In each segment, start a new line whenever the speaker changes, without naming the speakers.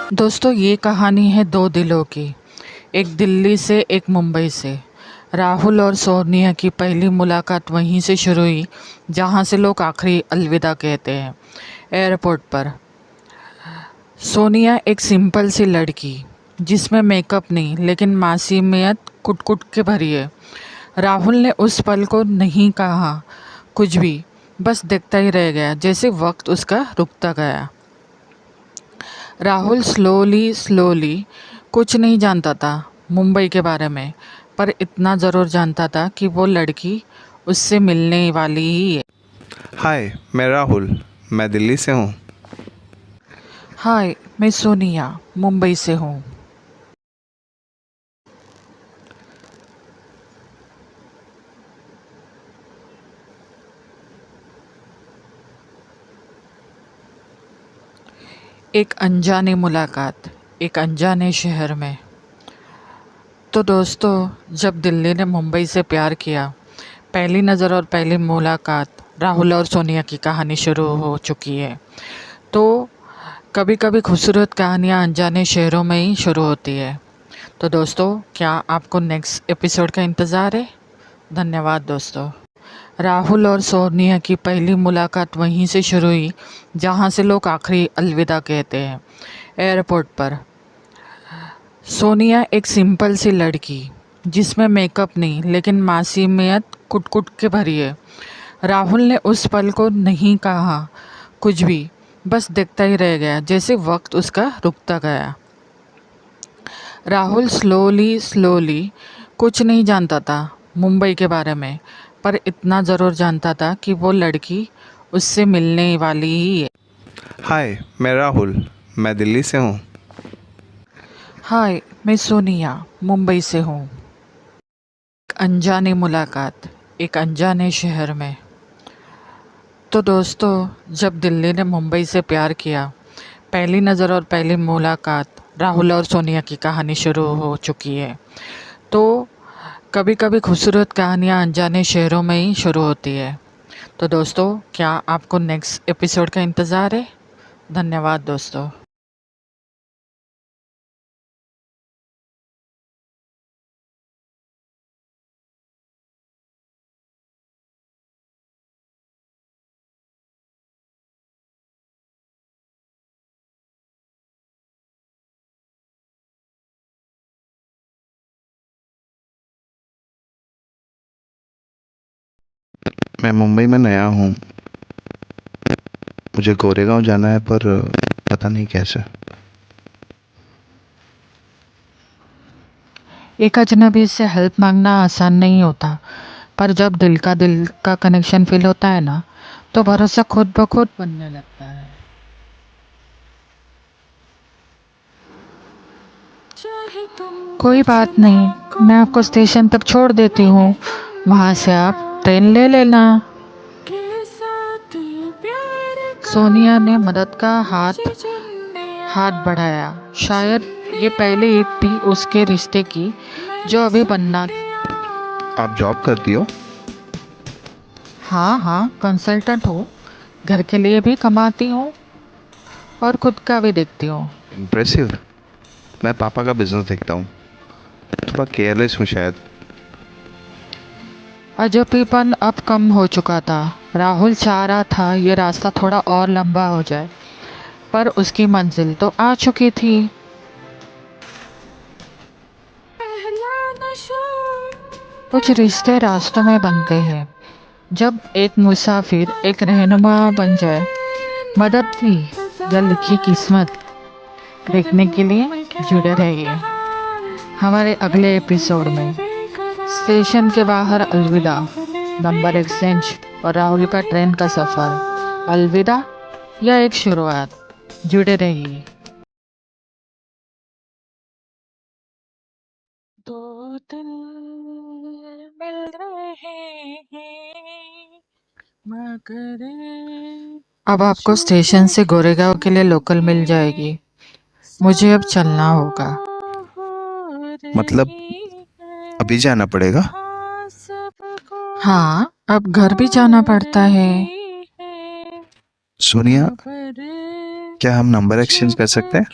दोस्तों, ये कहानी है दो दिलों की। एक दिल्ली से, एक मुंबई से। राहुल और सोनिया की पहली मुलाकात वहीं से शुरू हुई जहाँ से लोग आखिरी अलविदा कहते हैं, एयरपोर्ट पर। सोनिया एक सिंपल सी लड़की जिसमें मेकअप नहीं लेकिन मासूमियत कुट कुट के भरी है। राहुल ने उस पल को नहीं कहा कुछ भी, बस देखता ही रह गया जैसे वक्त उसका रुकता गया। राहुल स्लोली स्लोली कुछ नहीं जानता था मुंबई के बारे में, पर इतना ज़रूर जानता था कि वो लड़की उससे मिलने वाली ही है।
हाय, मैं राहुल। मैं दिल्ली से हूँ।
हाय, मैं सोनिया मुंबई से हूँ। एक अनजानी मुलाकात, एक अनजाने शहर में। तो दोस्तों, जब दिल्ली ने मुंबई से प्यार किया, पहली नज़र और पहली मुलाकात, राहुल और सोनिया की कहानी शुरू हो चुकी है। तो कभी कभी खूबसूरत कहानियाँ अनजाने शहरों में ही शुरू होती है। तो दोस्तों, क्या आपको नेक्स्ट एपिसोड का इंतज़ार है? धन्यवाद दोस्तों। राहुल और सोनिया की पहली मुलाकात वहीं से शुरू हुई जहाँ से लोग आखिरी अलविदा कहते हैं, एयरपोर्ट पर। सोनिया एक सिंपल सी लड़की जिसमें मेकअप नहीं लेकिन मासूमियत कुट कुट के भरी है। राहुल ने उस पल को नहीं कहा कुछ भी, बस देखता ही रह गया जैसे वक्त उसका रुकता गया। राहुल स्लोली स्लोली कुछ नहीं जानता था मुंबई के बारे में, पर इतना ज़रूर जानता था कि वो लड़की उससे मिलने वाली ही है।
हाय, मैं राहुल। मैं दिल्ली से हूँ।
हाय, मैं सोनिया मुंबई से हूँ। एक अनजानी मुलाकात, एक अनजाने शहर में। तो दोस्तों, जब दिल्ली ने मुंबई से प्यार किया, पहली नज़र और पहली मुलाकात, राहुल और सोनिया की कहानी शुरू हो चुकी है। तो कभी कभी खूबसूरत कहानियाँ अनजाने शहरों में ही शुरू होती है। तो दोस्तों, क्या आपको नेक्स्ट एपिसोड का इंतज़ार है? धन्यवाद दोस्तों।
मैं मुंबई में नया हूँ। मुझे गोरेगांव जाना है, पर पता नहीं कैसे।
एक अजनबी से हेल्प मांगना आसान नहीं होता, पर जब दिल का कनेक्शन फील होता है ना, तो भरोसा खुद ब खुद बनने लगता है। कोई बात नहीं, मैं आपको स्टेशन तक छोड़ देती हूँ। वहाँ से आप ट्रेन ले लेना। सोनिया ने मदद का हाथ बढ़ाया। शायद ये पहली ईद थी उसके रिश्ते की जो अभी बनना।
आप जॉब करती हो?
हाँ हाँ, कंसल्टेंट हूँ। घर के लिए भी कमाती हूँ और खुद का भी देखती हूँ।
इम्प्रेसिव। मैं पापा का बिजनेस देखता हूँ। थोड़ा केयरलेस हूँ शायद।
अजबीपन अब कम हो चुका था। राहुल चाह रहा था ये रास्ता थोड़ा और लंबा हो जाए, पर उसकी मंजिल तो आ चुकी थी। कुछ रिश्ते रास्तों में बनते हैं। जब एक मुसाफिर एक रहनुमा बन जाए। मदद भी या लिखी किस्मत देखने के लिए जुड़े रहिए हमारे अगले एपिसोड में। स्टेशन के बाहर अलविदा, नंबर एक्सचेंज और राहुल का ट्रेन का सफर। अलविदा या एक शुरुआत, जुड़े रहिए। दो दिल मिल रहे हैं मगर अब आपको स्टेशन से गोरेगांव के लिए लोकल मिल जाएगी। मुझे अब चलना होगा।
मतलब अभी जाना पड़ेगा?
हाँ, अब घर भी जाना पड़ता है।
सोनिया, क्या हम नंबर एक्सचेंज कर सकते हैं?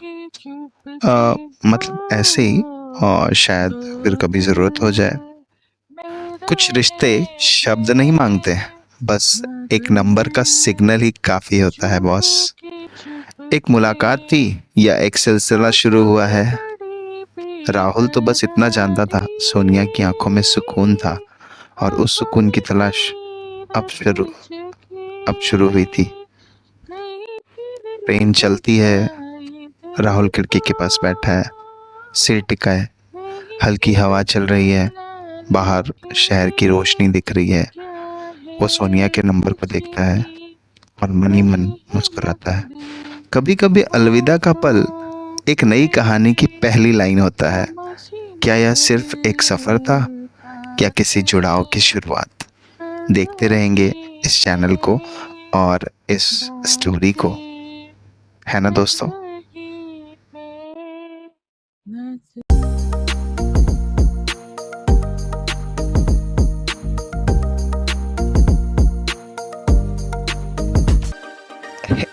मतलब ऐसे ही, और शायद फिर कभी ज़रूरत हो जाए। कुछ रिश्ते शब्द नहीं मांगते, बस एक नंबर का सिग्नल ही काफ़ी होता है बॉस। एक मुलाकात थी या एक सिलसिला शुरू हुआ है। राहुल तो बस इतना जानता था, सोनिया की आंखों में सुकून था, और उस सुकून की तलाश अब शुरू अब शुरू हुई थी। ट्रेन चलती है, राहुल खिड़की के पास बैठा है, सिर टिकाए, हल्की हवा चल रही है, बाहर शहर की रोशनी दिख रही है। वो सोनिया के नंबर को देखता है और मन ही मन मुस्कुराता है। कभी कभी अलविदा का पल एक नई कहानी की पहली लाइन होता है। क्या यह सिर्फ एक सफ़र था, क्या किसी जुड़ाव की शुरुआत? देखते रहेंगे इस चैनल को और इस स्टोरी को, है ना दोस्तों?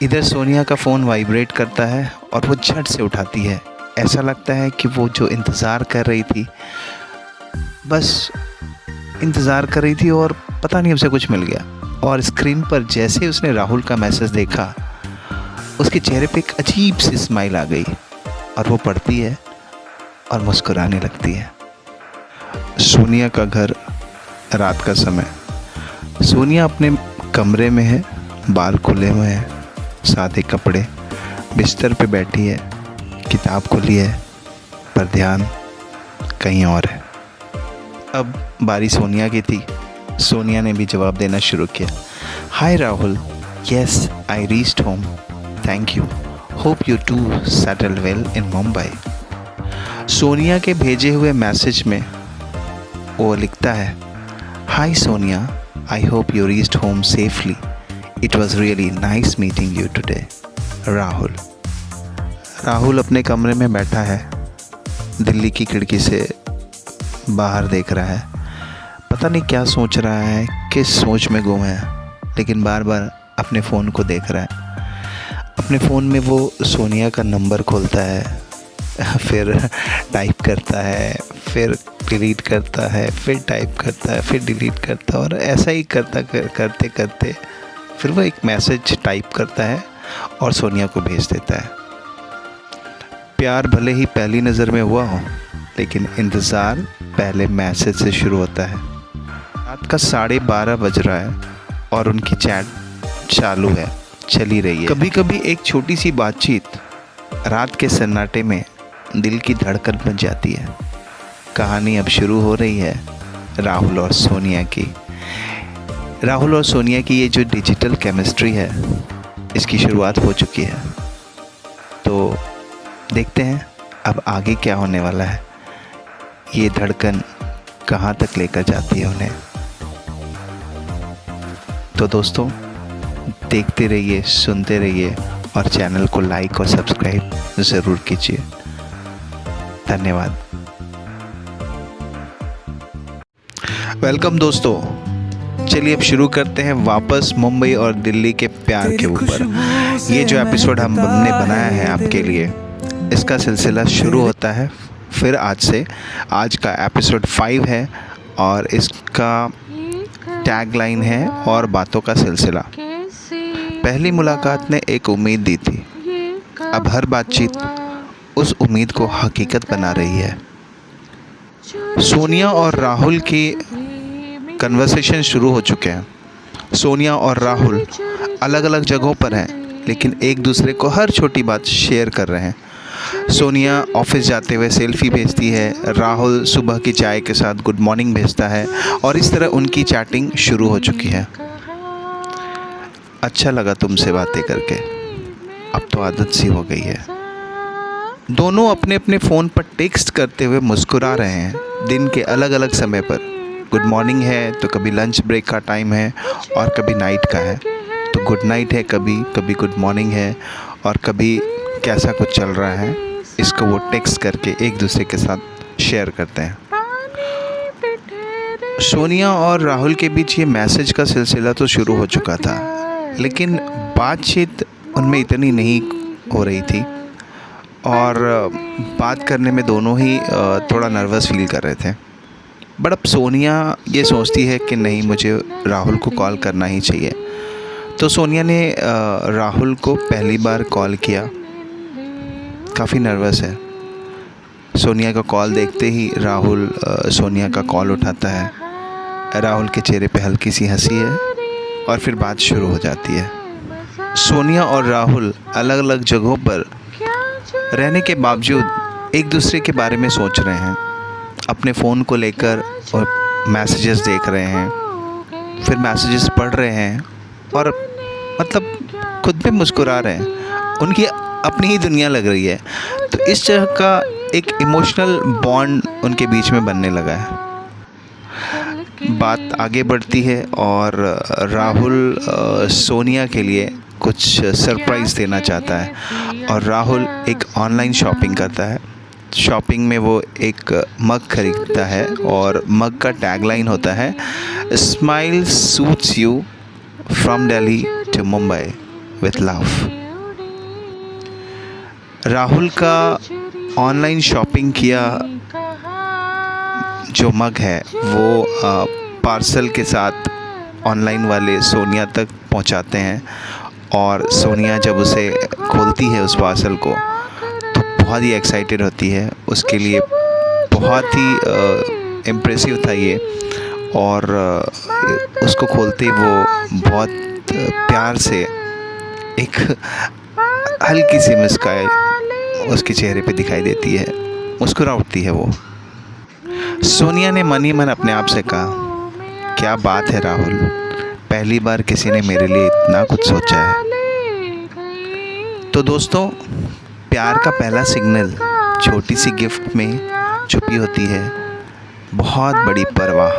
इधर सोनिया का फ़ोन वाइब्रेट करता है और वो झट से उठाती है। ऐसा लगता है कि वो जो इंतज़ार कर रही थी, बस इंतज़ार कर रही थी और पता नहीं उसे कुछ मिल गया। और स्क्रीन पर जैसे ही उसने राहुल का मैसेज देखा, उसके चेहरे पे एक अजीब सी स्माइल आ गई और वो पढ़ती है और मुस्कुराने लगती है। सोनिया का घर, रात का समय। सोनिया अपने कमरे में है, बाल खुले हुए हैं, सादे कपड़े, बिस्तर पे बैठी है, किताब खुली है, पर ध्यान कहीं और है। अब बारी सोनिया की थी। सोनिया ने भी जवाब देना शुरू किया। Hi Rahul, yes I reached home, thank you, hope you too settle well in Mumbai. Sonia के भेजे हुए मैसेज में वो लिखता है, hi Sonia, I hope you reached home safely, it was really nice meeting you today, Rahul. Rahul अपने कमरे में बैठा है, दिल्ली की खिड़की से बाहर देख रहा है। पता नहीं क्या सोच रहा है, किस सोच में गुम है, लेकिन बार बार अपने फ़ोन को देख रहा है। अपने फ़ोन में वो सोनिया का नंबर खोलता है, फिर टाइप करता है, फिर डिलीट करता है, फिर टाइप करता है, फिर डिलीट करता है, और ऐसा ही करते करते फिर वो एक मैसेज टाइप करता है और सोनिया को भेज देता है। प्यार भले ही पहली नज़र में हुआ हो, लेकिन इंतज़ार पहले मैसेज से शुरू होता है। रात का 12:30 बज रहा है और उनकी चैट चालू है, चली रही है। कभी कभी एक छोटी सी बातचीत रात के सन्नाटे में दिल की धड़कन बन जाती है। कहानी अब शुरू हो रही है राहुल और सोनिया की। राहुल और सोनिया की ये जो डिजिटल केमिस्ट्री है, इसकी शुरुआत हो चुकी है। तो देखते हैं अब आगे क्या होने वाला है, ये धड़कन कहाँ तक लेकर जाती है उन्हें। तो दोस्तों, देखते रहिए, सुनते रहिए और चैनल को लाइक और सब्सक्राइब ज़रूर कीजिए। धन्यवाद। वेलकम दोस्तों, चलिए अब शुरू करते हैं वापस मुंबई और दिल्ली के प्यार के ऊपर। ये जो एपिसोड हमने बनाया है आपके लिए, इसका सिलसिला शुरू होता है फिर आज से। आज का एपिसोड 5 है और इसका टैगलाइन है और बातों का सिलसिला। पहली मुलाकात ने एक उम्मीद दी थी, अब हर बातचीत उस उम्मीद को हकीकत बना रही है। सोनिया और राहुल की कन्वर्सेशन शुरू हो चुके हैं। सोनिया और राहुल अलग अलग जगहों पर हैं, लेकिन एक दूसरे को हर छोटी बात शेयर कर रहे हैं। सोनिया ऑफिस जाते हुए सेल्फी भेजती है, राहुल सुबह की चाय के साथ गुड मॉर्निंग भेजता है, और इस तरह उनकी चैटिंग शुरू हो चुकी है। अच्छा लगा तुमसे बातें करके, अब तो आदत सी हो गई है। दोनों अपने अपने फ़ोन पर टेक्स्ट करते हुए मुस्कुरा रहे हैं। दिन के अलग अलग समय पर गुड मॉर्निंग है तो कभी लंच ब्रेक का टाइम है और कभी नाइट का है, तो गुड नाइट है, कभी गुड मॉर्निंग है, और कभी कैसा कुछ चल रहा है, इसको वो टेक्स्ट करके एक दूसरे के साथ शेयर करते हैं। सोनिया और राहुल के बीच ये मैसेज का सिलसिला तो शुरू हो चुका था, लेकिन बातचीत उनमें इतनी नहीं हो रही थी। और बात करने में दोनों ही थोड़ा नर्वस फील कर रहे थे। बट अब सोनिया ये सोचती है कि नहीं, मुझे राहुल को कॉल करना ही चाहिए। तो सोनिया ने राहुल को पहली बार कॉल किया। काफ़ी नर्वस है। सोनिया का कॉल देखते ही राहुल सोनिया का कॉल उठाता है। राहुल के चेहरे पे हल्की सी हंसी है और फिर बात शुरू हो जाती है। सोनिया और राहुल अलग अलग जगहों पर रहने के बावजूद एक दूसरे के बारे में सोच रहे हैं, अपने फ़ोन को लेकर, और मैसेजेस देख रहे हैं, फिर मैसेजेस पढ़ रहे हैं और मतलब खुद पे मुस्कुरा रहे हैं। उनकी अपनी ही दुनिया लग रही है। तो इस तरह का एक इमोशनल बॉन्ड उनके बीच में बनने लगा है। बात आगे बढ़ती है और राहुल सोनिया के लिए कुछ सरप्राइज़ देना चाहता है और राहुल एक ऑनलाइन शॉपिंग करता है। शॉपिंग में वो एक मग खरीदता है और मग का टैगलाइन होता है, smile suits you from Delhi to Mumbai with love. Rahul का ऑनलाइन शॉपिंग किया जो मग है वो पार्सल के साथ ऑनलाइन वाले सोनिया तक पहुंचाते हैं और सोनिया जब उसे खोलती है उस पार्सल को तो बहुत ही एक्साइटेड होती है। उसके लिए बहुत ही इम्प्रेसिव था ये, और उसको खोलते ही वो बहुत प्यार से एक हल्की सी मुस्कान उसके चेहरे पे दिखाई देती है। मुस्कुरा उठती है वो। सोनिया ने मन ही मन अपने आप से कहा, क्या बात है राहुल, पहली बार किसी ने मेरे लिए इतना कुछ सोचा है। तो दोस्तों, प्यार का पहला सिग्नल छोटी सी गिफ्ट में छुपी होती है बहुत बड़ी परवाह।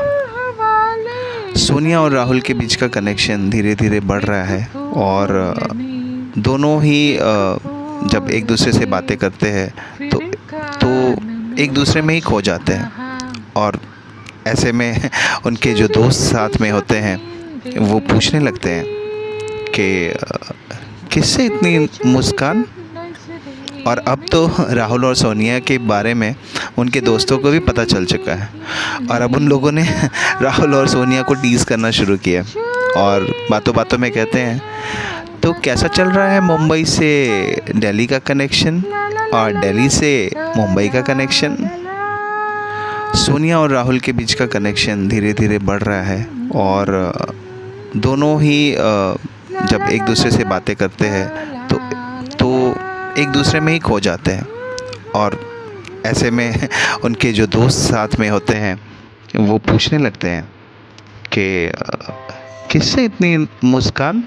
सोनिया और राहुल के बीच का कनेक्शन धीरे धीरे बढ़ रहा है और दोनों ही जब एक दूसरे से बातें करते हैं तो एक दूसरे में ही खो जाते हैं। और ऐसे में उनके जो दोस्त साथ में होते हैं वो पूछने लगते हैं कि किससे इतनी मुस्कान। और अब तो राहुल और सोनिया के बारे में उनके दोस्तों को भी पता चल चुका है और अब उन लोगों ने राहुल और सोनिया को टीज़ करना शुरू किया और बातों बातों में कहते हैं, तो कैसा चल रहा है मुंबई से दिल्ली का कनेक्शन और दिल्ली से मुंबई का कनेक्शन। सोनिया और राहुल के बीच का कनेक्शन धीरे धीरे बढ़ रहा है और दोनों ही जब एक दूसरे से बातें करते हैं तो एक दूसरे में ही खो जाते हैं। और ऐसे में उनके जो दोस्त साथ में होते हैं वो पूछने लगते हैं कि किससे इतनी मुस्कान।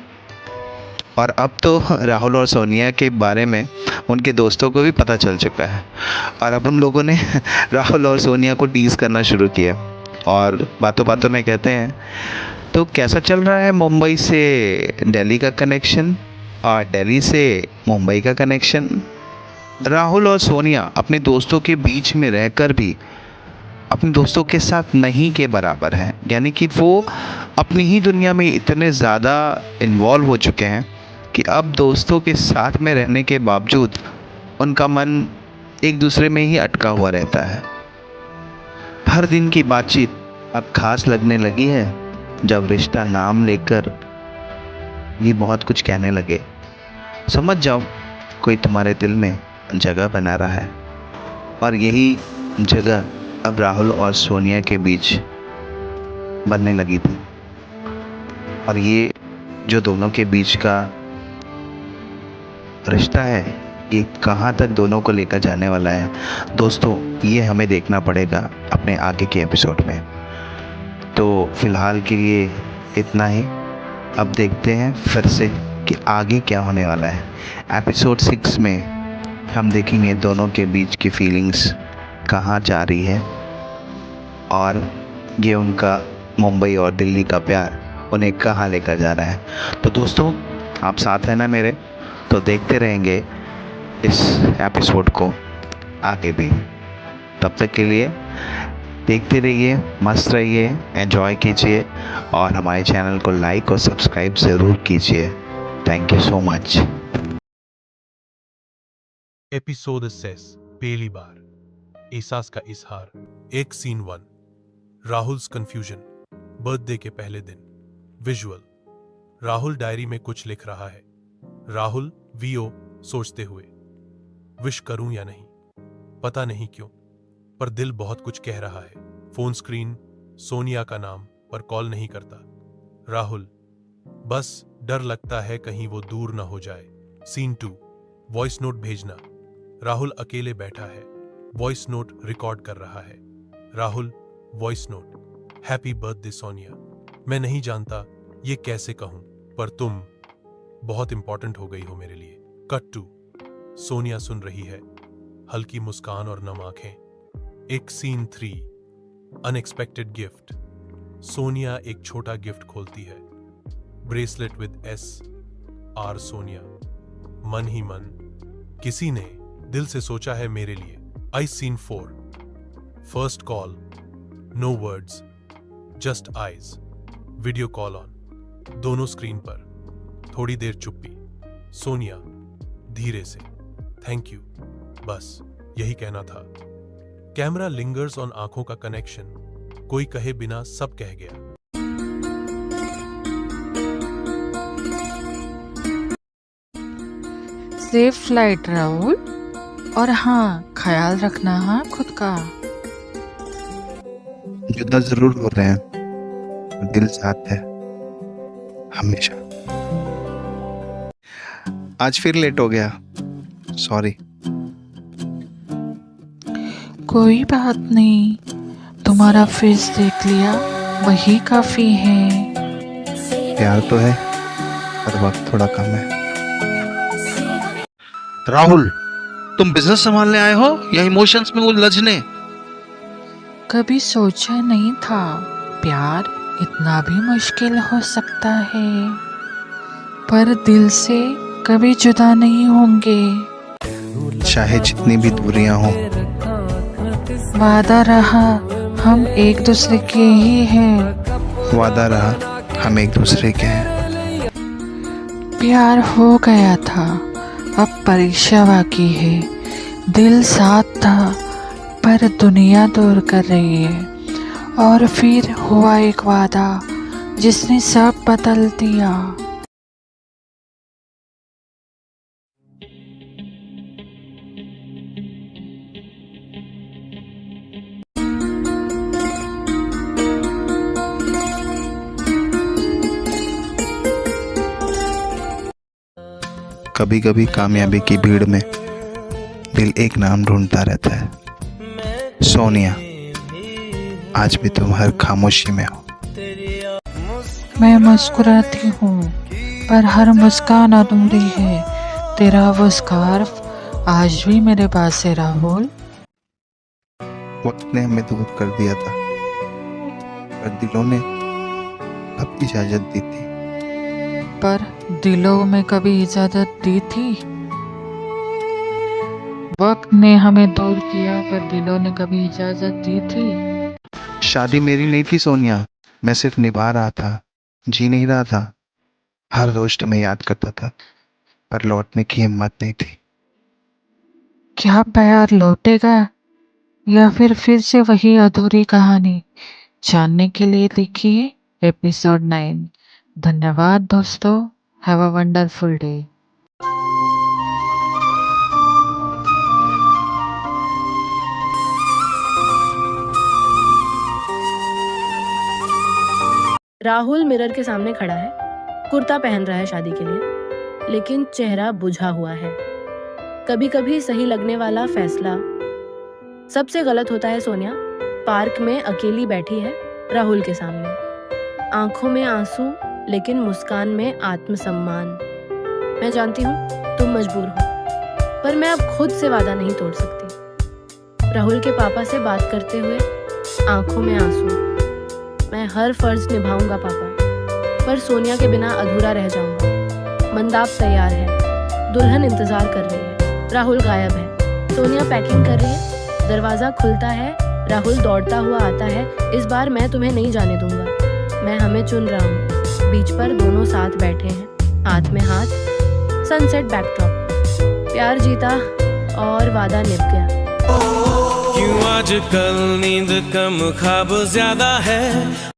और अब तो राहुल और सोनिया के बारे में उनके दोस्तों को भी पता चल चुका है और अब उन लोगों ने राहुल और सोनिया को टीज़ करना शुरू किया और बातों बातों में कहते हैं, तो कैसा चल रहा है मुंबई से दिल्ली का कनेक्शन और दिल्ली से मुंबई का कनेक्शन। राहुल और सोनिया अपने दोस्तों के बीच में रहकर भी अपने दोस्तों के साथ नहीं के बराबर हैं, यानी कि वो अपनी ही दुनिया में इतने ज़्यादा इन्वॉल्व हो चुके हैं कि अब दोस्तों के साथ में रहने के बावजूद उनका मन एक दूसरे में ही अटका हुआ रहता है। हर दिन की बातचीत अब खास लगने लगी है जब रिश्ता नाम लेकर ये बहुत कुछ कहने लगे। समझ जाओ कोई तुम्हारे दिल में जगह बना रहा है और यही जगह अब राहुल और सोनिया के बीच बनने लगी थी। और ये जो दोनों के बीच का रिश्ता है ये कहाँ तक दोनों को लेकर जाने वाला है दोस्तों, ये हमें देखना पड़ेगा अपने आगे के एपिसोड में। तो फ़िलहाल के लिए इतना ही। अब देखते हैं फिर से कि आगे क्या होने वाला है। एपिसोड 6 में हम देखेंगे दोनों के बीच की फीलिंग्स कहाँ जा रही है और ये उनका मुंबई और दिल्ली का प्यार उन्हें कहाँ लेकर जा रहा है। तो दोस्तों, आप साथ हैं ना मेरे, तो देखते रहेंगे इस एपिसोड को आगे भी। तब तक के लिए देखते रहिए, मस्त रहिए, एंजॉय कीजिए और हमारे चैनल को लाइक और सब्सक्राइब ज़रूर कीजिए। Thank you so much.
Episode 6 पहली बार एहसास का इजहार। एक सीन 1 राहुल्स कंफ्यूजन। बर्थडे के पहले दिन। विजुअल राहुल डायरी में कुछ लिख रहा है। राहुल वीओ सोचते हुए, विश करूं या नहीं, पता नहीं क्यों, पर दिल बहुत कुछ कह रहा है। फोन स्क्रीन सोनिया का नाम, पर कॉल नहीं करता। राहुल बस डर लगता है कहीं वो दूर ना हो जाए। सीन 2 वॉइस नोट भेजना। राहुल अकेले बैठा है, वॉइस नोट रिकॉर्ड कर रहा है। Rahul voice note. Happy birthday Sonia, मैं नहीं जानता ये कैसे कहूं, पर तुम बहुत इंपॉर्टेंट हो गई हो मेरे लिए। कट टू सोनिया सुन रही है, हल्की मुस्कान और नम आंखें। एक सीन 3 अनएक्सपेक्टेड गिफ्ट। सोनिया एक छोटा गिफ्ट खोलती है, ब्रेसलेट विद SR सोनिया। मन ही मन किसी ने दिल से सोचा है मेरे लिए। I seen 4 first call. No words, just eyes. Video call on, दोनों स्क्रीन पर। थोड़ी देर चुप्पी। सोनिया धीरे से, थैंक यू, बस यही कहना था। कैमरा लिंगर्स ऑन आंखों का कनेक्शन, कोई कहे बिना सब कह गया।
सेफ फ्लाइट राहुल, और हाँ, ख्याल रखना हाँ खुद का।
जुदा जरूर हो रहे हैं, पर दिल साथ है हमेशा। आज फिर लेट हो गया, सॉरी।
कोई बात नहीं, तुम्हारा फेस देख लिया वही काफी है।
प्यार तो है, पर वक्त थोड़ा कम है। राहुल, तुम बिजनेस संभालने आए हो या इमोशंस में उलझने?
कभी सोचा नहीं था प्यार इतना भी मुश्किल हो सकता है, पर दिल से कभी जुदा नहीं होंगे।
चाहे जितनी भी दूरियां हो,
वादा रहा हम एक दूसरे के ही हैं।
वादा रहा हम एक दूसरे के हैं।
प्यार हो गया था, अब परीक्षा बाकी है। दिल साथ था, पर दुनिया दूर कर रही है। और फिर हुआ एक वादा जिसने सब बदल दिया।
कभी कभी कामयाबी की भीड़ में दिल एक नाम ढूंढता रहता है, सोनिया। आज भी तुम हर खामोशी में हो।
मैं मुस्कुराती हूँ, पर हर मुस्कान अधूरी है। तेरा वो स्कार्फ आज भी मेरे पास है राहुल।
वक्त ने हमें दूर कर दिया था, पर दिलों ने अब इजाजत दी थी।
पर दिलों में कभी इजाजत दी थी? वक्त ने हमें दूर किया, पर दिलों ने कभी इजाजत दी थी?
शादी मेरी नहीं थी सोनिया, मैं सिर्फ निभा रहा था, जी नहीं रहा था। हर रोज तुम्हें याद करता था, पर लौटने की हिम्मत नहीं थी।
क्या प्यार लौटेगा, या फिर से वही अधूरी कहानी? जानने के लिए देखिए एपिसोड 9। धन्यवाद दोस्तों, have a wonderful day.
Rahul mirror के सामने खड़ा है, कुर्ता पहन रहा है शादी के लिए, लेकिन चेहरा बुझा हुआ है। कभी कभी सही लगने वाला फैसला सबसे गलत होता है। सोनिया पार्क में अकेली बैठी है राहुल के सामने, आंखों में आंसू लेकिन मुस्कान में आत्मसम्मान। मैं जानती हूँ तुम मजबूर हो, पर मैं अब खुद से वादा नहीं तोड़ सकती। राहुल के पापा से बात करते हुए आंखों में आंसू। मैं हर फर्ज निभाऊंगा पापा, पर सोनिया के बिना अधूरा रह जाऊंगा। मंदाप तैयार है, दुल्हन इंतजार कर रही है, राहुल गायब है। सोनिया पैकिंग कर रही है, दरवाजा खुलता है, राहुल दौड़ता हुआ आता है। इस बार मैं तुम्हें नहीं जाने दूंगा, मैं हमें चुन रहा हूँ। बीच पर दोनों साथ बैठे हैं, हाथ में हाथ, सनसेट बैकड्रॉप। प्यार जीता और वादा निभ गया।
क्यों आजकल नींद कम ख्वाब ज्यादा है।